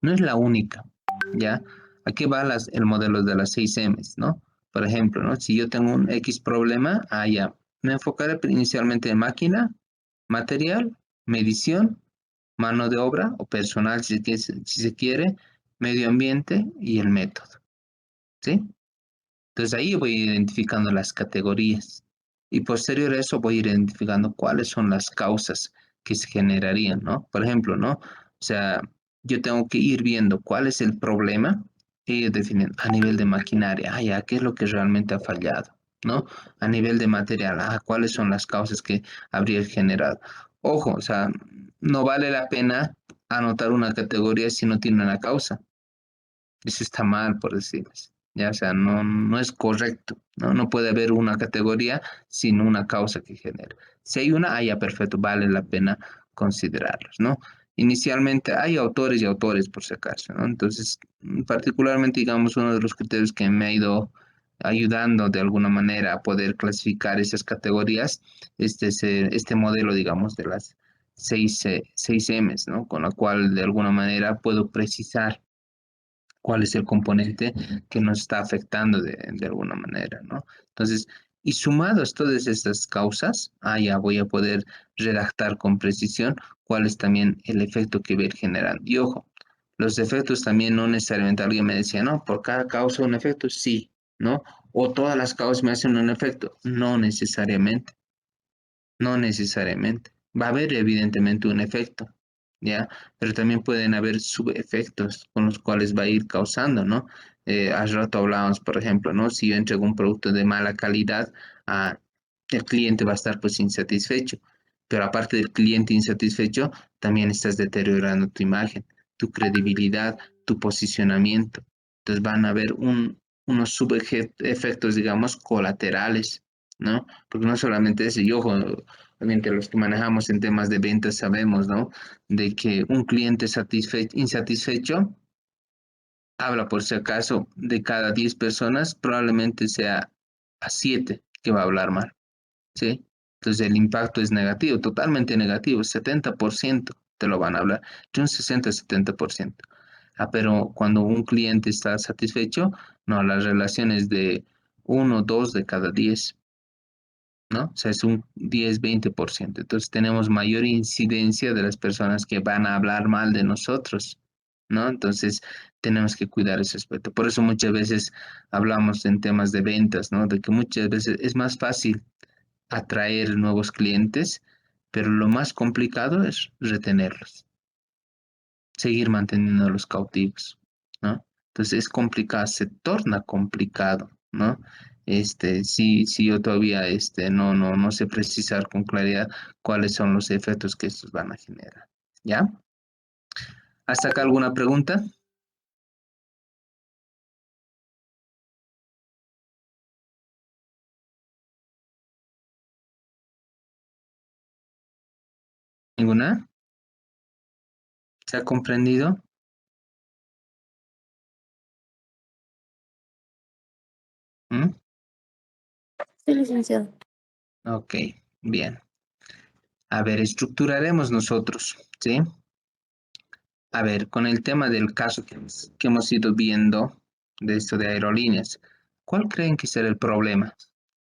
Speaker 1: No es la única, ¿ya? Aquí va el modelo de las 6 M's, ¿no? Por ejemplo, ¿no? Si yo tengo un X problema, ya, me enfocaré inicialmente en máquina, material, medición, mano de obra o personal, si se quiere, medio ambiente y el método, ¿sí? Entonces ahí voy identificando las categorías y posterior a eso voy identificando cuáles son las causas que se generarían, ¿no? Por ejemplo, ¿no? O sea, yo tengo que ir viendo cuál es el problema y ir definiendo a nivel de maquinaria, ya, qué es lo que realmente ha fallado, ¿no? A nivel de material, cuáles son las causas que habría generado. Ojo, o sea, no vale la pena anotar una categoría si no tiene una causa. Eso está mal, por decirles. Ya, o sea, no es correcto, ¿no? No puede haber una categoría sin una causa que genere. Si hay una, ya perfecto, vale la pena considerarlos, ¿no? Inicialmente hay autores y autores, por si acaso, ¿no? Entonces, particularmente, digamos, uno de los criterios que me ha ido ayudando de alguna manera a poder clasificar esas categorías, este modelo, digamos, de las 6 M's, ¿no? Con la cual de alguna manera puedo precisar cuál es el componente que nos está afectando de alguna manera, ¿no? Entonces, y sumados todas estas causas, ya voy a poder redactar con precisión cuál es también el efecto que va a ir generando. Y ojo, los efectos también no necesariamente alguien me decía, no, por cada causa un efecto, sí, ¿no? O todas las causas me hacen un efecto, no necesariamente. No necesariamente. Va a haber evidentemente un efecto, ¿ya? Pero también pueden haber subefectos con los cuales va a ir causando, ¿no? Hace rato hablábamos, por ejemplo, ¿no? Si yo entrego un producto de mala calidad, ah, el cliente va a estar pues insatisfecho. Pero aparte del cliente insatisfecho, también estás deteriorando tu imagen, tu credibilidad, tu posicionamiento. Entonces van a haber unos subefectos, digamos, colaterales, ¿no? Porque no solamente eso, y ojo, obviamente los que manejamos en temas de ventas sabemos, ¿no? De que un cliente insatisfecho habla por si acaso de cada 10 personas, probablemente sea a 7 que va a hablar mal, ¿sí? Entonces el impacto es negativo, totalmente negativo, 70% te lo van a hablar, de un 60-70%. Pero cuando un cliente está satisfecho, no, las relaciones de 1 2 de cada 10, ¿no? O sea, es un 10-20%. Entonces tenemos mayor incidencia de las personas que van a hablar mal de nosotros, ¿no? Entonces tenemos que cuidar ese aspecto. Por eso muchas veces hablamos en temas de ventas, ¿no? De que muchas veces es más fácil atraer nuevos clientes, pero lo más complicado es retenerlos, seguir manteniéndolos cautivos, ¿no? Entonces es complicado, se torna complicado, ¿no? Si yo todavía no sé precisar con claridad cuáles son los efectos que estos van a generar. ¿Ya? ¿Hasta acá alguna pregunta? ¿Ninguna? ¿Se ha comprendido? ¿Mm?
Speaker 2: Sí, licenciado.
Speaker 1: Ok, bien. A ver, estructuraremos nosotros, ¿sí? A ver, con el tema del caso que hemos ido viendo de esto de aerolíneas, ¿cuál creen que será el problema?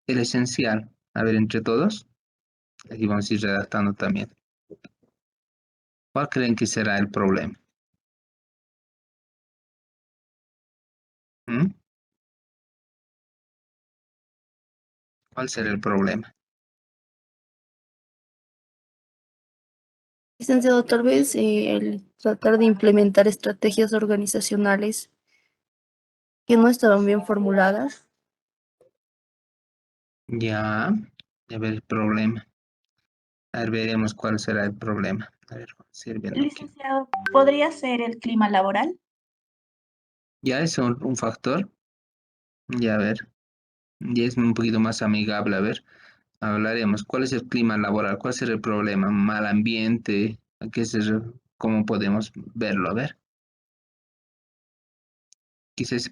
Speaker 1: El esencial. A ver, entre todos, aquí vamos a ir redactando también. ¿Cuál creen que será el problema? ¿Mm? ¿Cuál será el problema?
Speaker 2: Licenciado, tal vez el tratar de implementar estrategias organizacionales que no estaban bien formuladas.
Speaker 1: Ya, a ver el problema. A ver, veremos cuál será el problema. A ver, vamos a ir viendo aquí.
Speaker 3: Licenciado, ¿podría ser el clima laboral?
Speaker 1: Ya es un factor. Ya, a ver. Ya es un poquito más amigable. A ver, hablaremos. ¿Cuál es el clima laboral? ¿Cuál será el problema? ¿Mal ambiente? ¿A qué cómo podemos verlo? A ver. Quizás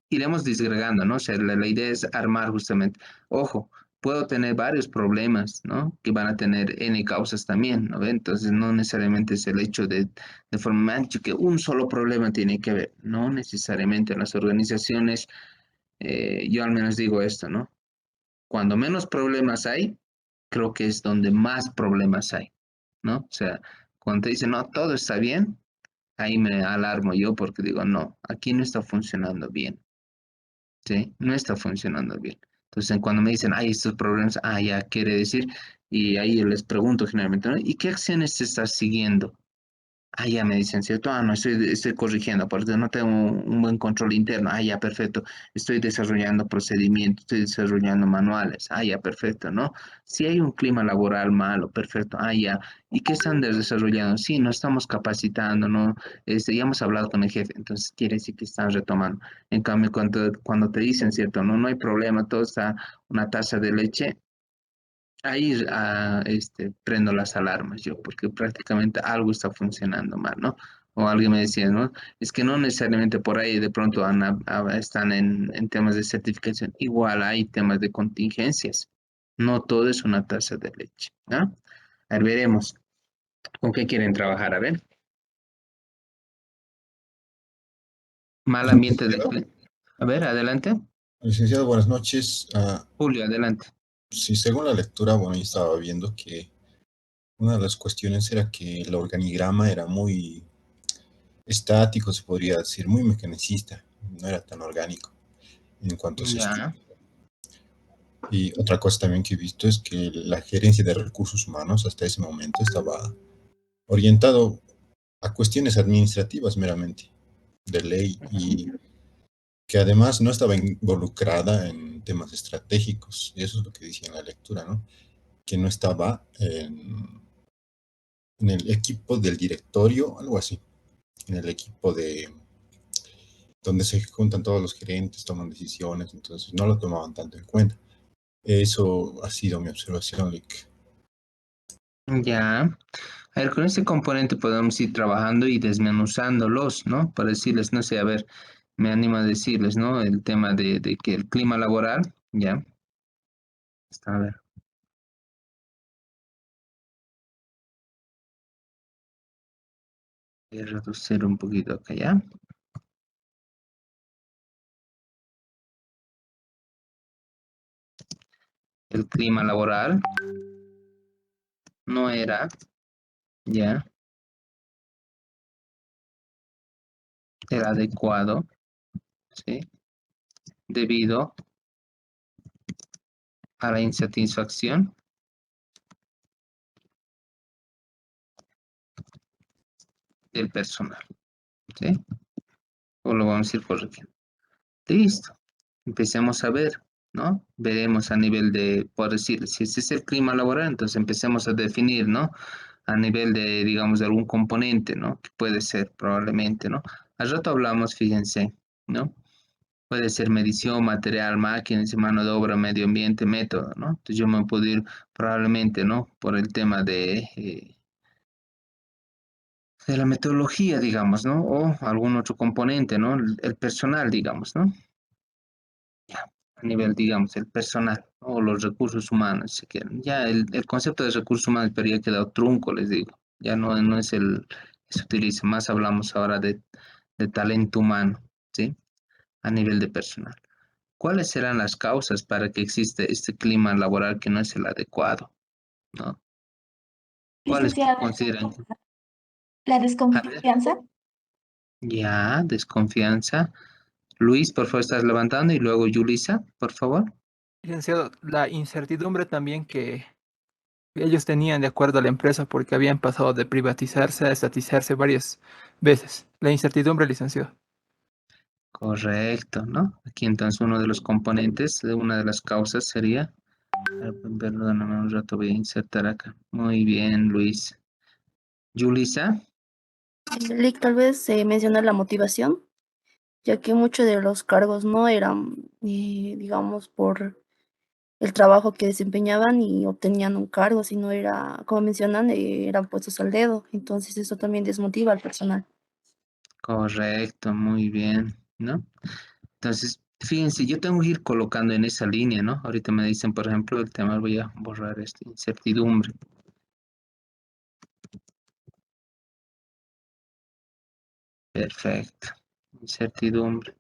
Speaker 1: iremos disgregando, ¿no? O sea, la idea es armar justamente. Ojo, puedo tener varios problemas, ¿no? Que van a tener N causas también, ¿no? Entonces, no necesariamente es el hecho de forma me han dicho que un solo problema tiene que ver. No necesariamente en las organizaciones, yo al menos digo esto, ¿no? Cuando menos problemas hay, creo que es donde más problemas hay, ¿no? O sea, cuando te dicen, no, todo está bien, ahí me alarmo yo porque digo, no, aquí no está funcionando bien. ¿Sí? No está funcionando bien. Entonces, cuando me dicen, hay estos problemas, ya quiere decir, y ahí les pregunto generalmente, ¿no? ¿Y qué acciones se está siguiendo? Ya me dicen, ¿cierto? No, estoy corrigiendo, porque no tengo un buen control interno. Ya, perfecto. Estoy desarrollando procedimientos, estoy desarrollando manuales. Ya, perfecto, ¿no? Si hay un clima laboral malo, perfecto. Ya. ¿Y qué están desarrollando? Sí, no estamos capacitando, ¿no? Ya hemos hablado con el jefe, entonces quiere decir que están retomando. En cambio, cuando te dicen, ¿cierto? No, no hay problema, todo está una taza de leche, ahí prendo las alarmas yo, porque prácticamente algo está funcionando mal, ¿no? O alguien me decía, ¿no? Es que no necesariamente por ahí de pronto están en temas de certificación. Igual hay temas de contingencias. No todo es una taza de leche, ¿no? A ver, veremos. ¿Con qué quieren trabajar? A ver. Mal ambiente de... A ver, adelante.
Speaker 4: Licenciado, buenas noches.
Speaker 1: Julio, adelante.
Speaker 4: Sí, según la lectura, bueno, yo estaba viendo que una de las cuestiones era que el organigrama era muy estático, se podría decir, muy mecanicista, no era tan orgánico en cuanto a su
Speaker 1: Ya.
Speaker 4: estructura. Y otra cosa también que he visto es que la gerencia de recursos humanos hasta ese momento estaba orientado a cuestiones administrativas meramente, de ley, y que además no estaba involucrada en temas estratégicos. Y eso es lo que decía en la lectura, ¿no? Que no estaba en el equipo del directorio, algo así, en el equipo de donde se juntan todos los gerentes, toman decisiones, entonces no lo tomaban tanto en cuenta. Eso ha sido mi observación, Lick.
Speaker 1: Ya. A ver, con este componente podemos ir trabajando y desmenuzándolos, ¿no? Para decirles, no sé, a ver, me animo a decirles, ¿no? El tema de que el clima laboral, ya. A ver. Voy a reducir un poquito acá, ¿ya? El clima laboral no era, ya, era adecuado, ¿sí? Debido a la insatisfacción del personal, ¿sí? O lo vamos a ir corrigiendo. Listo. Empecemos a ver, ¿no? Veremos a nivel de, por decir, si ese es el clima laboral, entonces empecemos a definir, ¿no? A nivel de, digamos, de algún componente, ¿no? Que puede ser probablemente, ¿no? Al rato hablamos, fíjense, ¿no? Puede ser medición, material, máquinas, mano de obra, medio ambiente, método, ¿no? Entonces yo me puedo ir probablemente, ¿no? Por el tema de la metodología, digamos, ¿no? O algún otro componente, ¿no? El personal, digamos, ¿no? A nivel, digamos, el personal, ¿no? O los recursos humanos, si quieren. Ya el concepto de recursos humanos, pero ya ha quedado trunco, les digo. Ya no es el que se utiliza, más hablamos ahora de talento humano, ¿sí? A nivel de personal. ¿Cuáles serán las causas para que existe este clima laboral que no es el adecuado, ¿no? ¿Cuáles
Speaker 3: Licenciada,
Speaker 1: consideran?
Speaker 3: la
Speaker 1: A ver,
Speaker 3: desconfianza.
Speaker 1: ya, desconfianza. Luis, por favor, estás levantando y luego Yulisa, por favor.
Speaker 5: Licenciado, la incertidumbre también que ellos tenían de acuerdo a la empresa porque habían pasado de privatizarse a estatizarse varias veces. La incertidumbre, licenciado.
Speaker 1: Correcto, ¿no? Aquí entonces uno de los componentes, de una de las causas sería, perdóname un rato, voy a insertar acá. Muy bien, Luis. Yulisa,
Speaker 2: Lick, tal vez se menciona la motivación, ya que muchos de los cargos no eran, digamos, por el trabajo que desempeñaban y obtenían un cargo, sino era, como mencionan, eran puestos al dedo. Entonces eso también desmotiva al personal.
Speaker 1: correcto, muy bien, ¿no? Entonces, fíjense, yo tengo que ir colocando en esa línea, ¿no? Ahorita me dicen, por ejemplo, el tema, voy a borrar esta incertidumbre. Perfecto. Incertidumbre.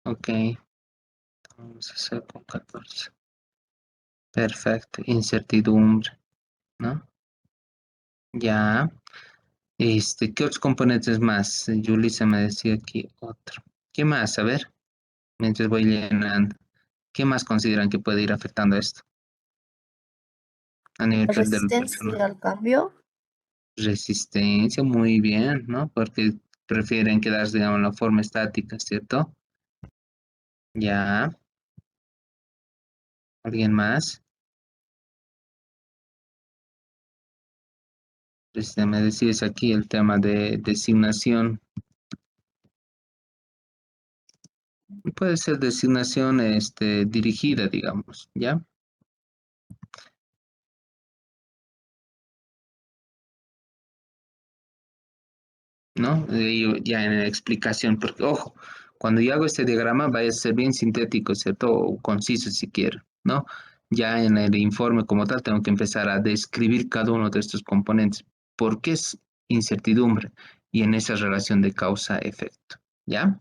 Speaker 1: Ok, vamos a hacer con 14. Perfecto, incertidumbre, ¿no? Ya. ¿Qué otros componentes más? Yulisa me decía aquí otro. ¿Qué más? A ver, mientras voy llenando. ¿Qué más consideran que puede ir afectando esto a nivel
Speaker 2: La
Speaker 1: del personal?
Speaker 2: resistencia al cambio,
Speaker 1: Resistencia, muy bien, ¿no? Porque prefieren quedarse, digamos, en la forma estática, ¿cierto? Ya. ¿Alguien más? Me decís aquí el tema de designación. Puede ser designación dirigida, digamos, ¿ya? ¿no? Ya en la explicación, porque ojo, cuando yo hago este diagrama va a ser bien sintético, ¿cierto? O conciso si quiero, ¿no? Ya en el informe como tal tengo que empezar a describir cada uno de estos componentes. ¿Por qué es incertidumbre? Y en esa relación de causa-efecto, ¿ya?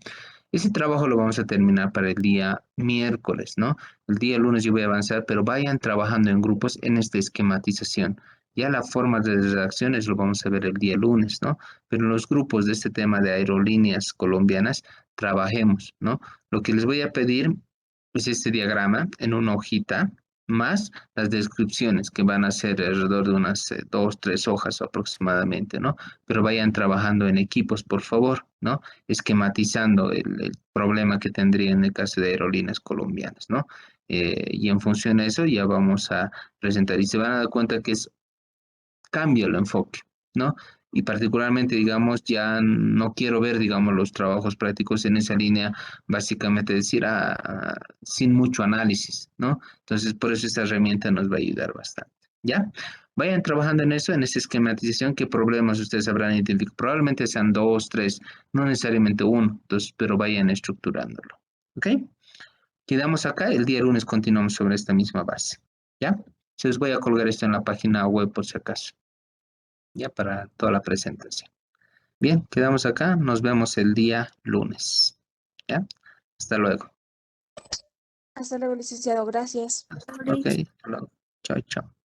Speaker 1: Ese trabajo lo vamos a terminar para el día miércoles, ¿no? El día lunes yo voy a avanzar, pero vayan trabajando en grupos en esta esquematización. Ya la forma de redacciones lo vamos a ver el día lunes, ¿no? Pero en los grupos de este tema de aerolíneas colombianas, trabajemos, ¿no? Lo que les voy a pedir es este diagrama en una hojita, más las descripciones que van a ser alrededor de unas 2, 3 hojas aproximadamente, ¿no? Pero vayan trabajando en equipos, por favor, ¿no? Esquematizando el problema que tendría en el caso de aerolíneas colombianas, ¿no? Y en función de eso ya vamos a presentar y se van a dar cuenta que es cambio el enfoque, ¿no? Y particularmente, digamos, ya no quiero ver, digamos, los trabajos prácticos en esa línea, básicamente decir, sin mucho análisis, ¿no? Entonces, por eso esta herramienta nos va a ayudar bastante, ¿ya? Vayan trabajando en eso, en esa esquematización, qué problemas ustedes habrán identificado. Probablemente sean 2, 3, no necesariamente uno, entonces, pero vayan estructurándolo, ¿ok? Quedamos acá, el día lunes continuamos sobre esta misma base, ¿ya? Se les voy a colgar esto en la página web por si acaso, ya para toda la presentación. Bien, quedamos acá, nos vemos el día lunes, ¿ya? Hasta luego.
Speaker 6: Hasta luego, licenciado. Gracias.
Speaker 1: Ok, hasta luego. Chao, chao.